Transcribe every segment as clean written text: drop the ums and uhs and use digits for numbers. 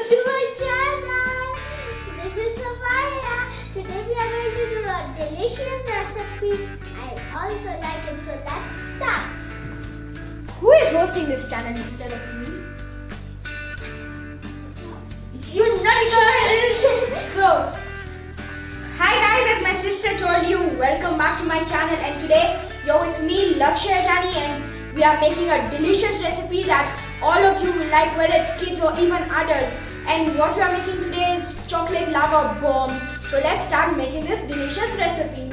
to my channel. This is Sophia. Today we are going to do a delicious recipe. I also like it, so let's start. Who is hosting this channel instead of me? It's you, naughty girl! Let's go! Hi guys, as my sister told you, welcome back to my channel, and today you're with me, Lakshya Ajani, and we are making a delicious recipe that all of you will like, whether it's kids or even adults. And what we are making today is chocolate lava bombs. So let's start making this delicious recipe.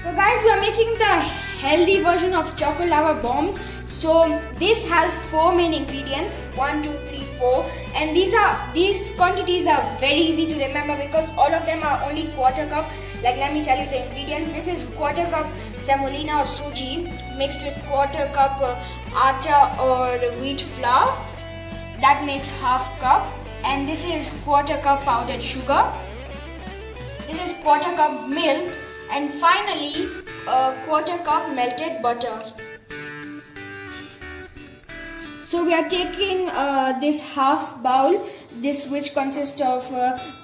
So guys, we are making the healthy version of chocolate lava bombs. So this has 4 main ingredients, 1, 2, 3, 4, and these quantities are very easy to remember because all of them are only quarter cup. Like, let me tell you the ingredients. This is quarter cup semolina or suji mixed with quarter cup atta or wheat flour. That makes half cup. And this is quarter cup powdered sugar. This is quarter cup milk, and finally quarter cup melted butter. So we are taking this half bowl, which consists of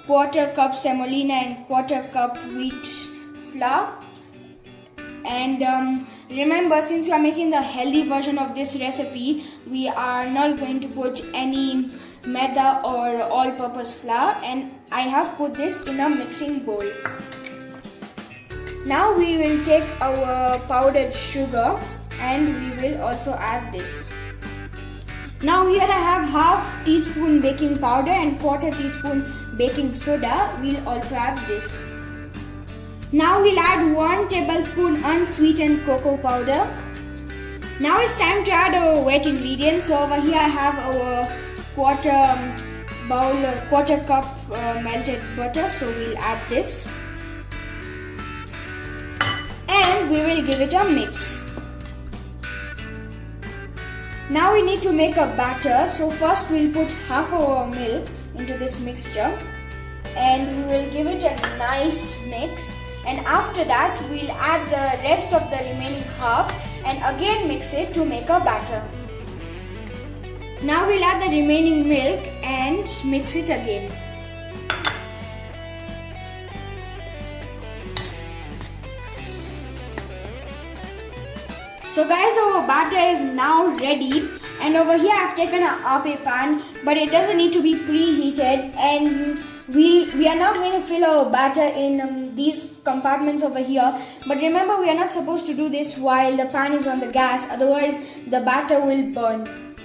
quarter cup semolina and quarter cup wheat flour. And remember, since we are making the healthy version of this recipe, we are not going to put any maida or all-purpose flour, and I have put this in a mixing bowl. Now we will take our powdered sugar and we will also add this. Now here I have half teaspoon baking powder and quarter teaspoon baking soda. We'll also add this. Now we'll add 1 tablespoon unsweetened cocoa powder. Now it's time to add our wet ingredients. So over here I have our quarter cup melted butter. So we'll add this. And we will give it a mix. Now we need to make a batter, so first we'll put half of our milk into this mixture and we will give it a nice mix, and after that we'll add the rest of the remaining half and again mix it to make a batter. Now we'll add the remaining milk and mix it again. So guys, our batter is now ready, and over here I have taken an ape pan, but it doesn't need to be preheated, and we are now going to fill our batter in these compartments over here. But remember, we are not supposed to do this while the pan is on the gas, otherwise the batter will burn.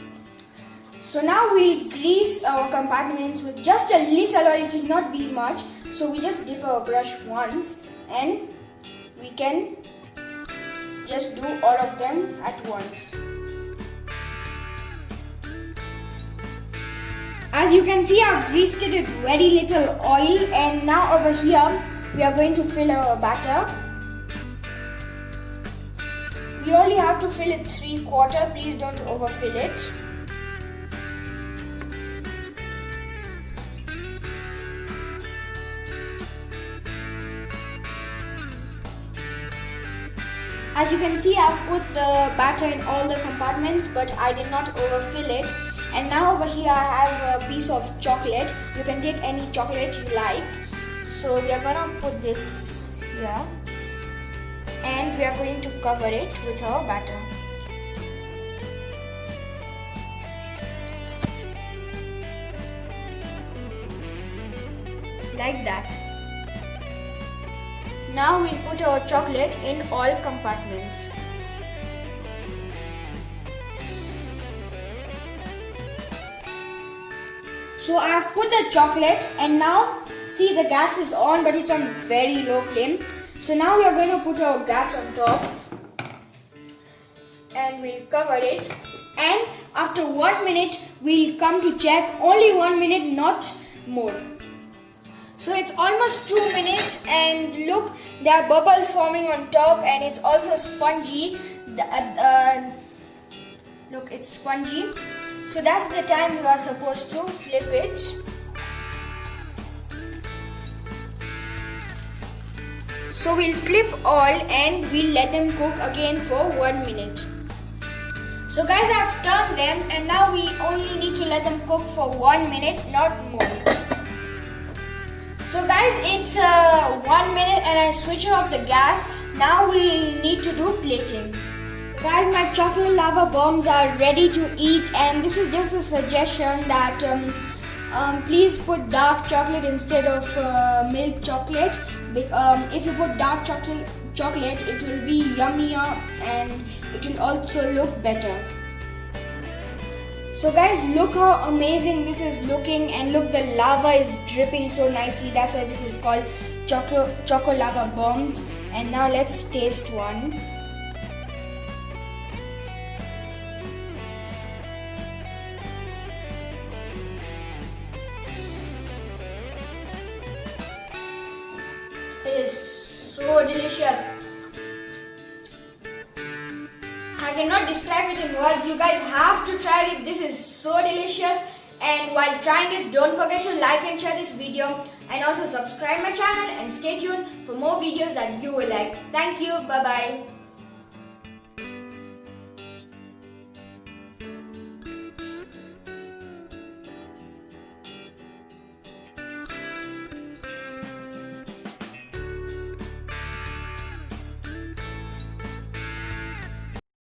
So now we'll grease our compartments with just a little oil. It should not be much, so we just dip our brush once and we can just do all of them at once. As you can see, I've greased it with very little oil, and now over here we are going to fill our batter. We only have to fill it 3/4. Please don't overfill it. As you can see, I've put the batter in all the compartments, but I did not overfill it. And now over here I have a piece of chocolate. You can take any chocolate you like. So we are gonna put this here and we are going to cover it with our batter. Like that. Now we'll put our chocolate in all compartments. So I have put the chocolate, and now see, the gas is on, but it's on very low flame. So now we are going to put our gas on top and we'll cover it, and after 1 minute we'll come to check. Only 1 minute, not more. So it's almost 2 minutes, and look, there are bubbles forming on top, and it's also spongy. Look, it's spongy. So that's the time you are supposed to flip it. So we'll flip all and we'll let them cook again for 1 minute. So guys, I've turned them and now we only need to let them cook for 1 minute, not more. So guys, it's 1 minute and I switch off the gas. Now we need to do plating. Guys, my chocolate lava bombs are ready to eat, and this is just a suggestion that please put dark chocolate instead of milk chocolate. If you put dark chocolate, it will be yummier and it will also look better. So guys, look how amazing this is looking, and look, the lava is dripping so nicely. That's why this is called choco lava bombs. And now let's taste one. It is so delicious. I cannot describe it in words. You guys have to try it. This is so delicious. And while trying this, don't forget to like and share this video, and also subscribe my channel and stay tuned for more videos that you will like. Thank you. Bye bye.